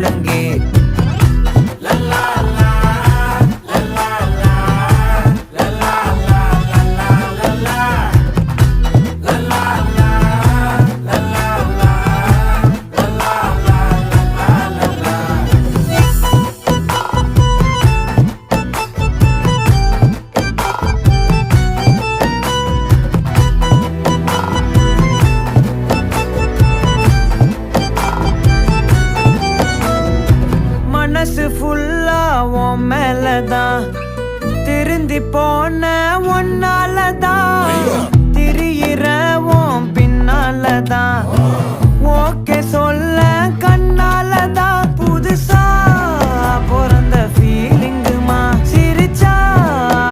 முழங்கே. மனசு ஃபுல்லா உன் மேலதான், திருந்தி போன ஒன்னாலதான், திரியிற உன் பின்னாலதான், ஓகே சொல்ல கண்ணாலதான்,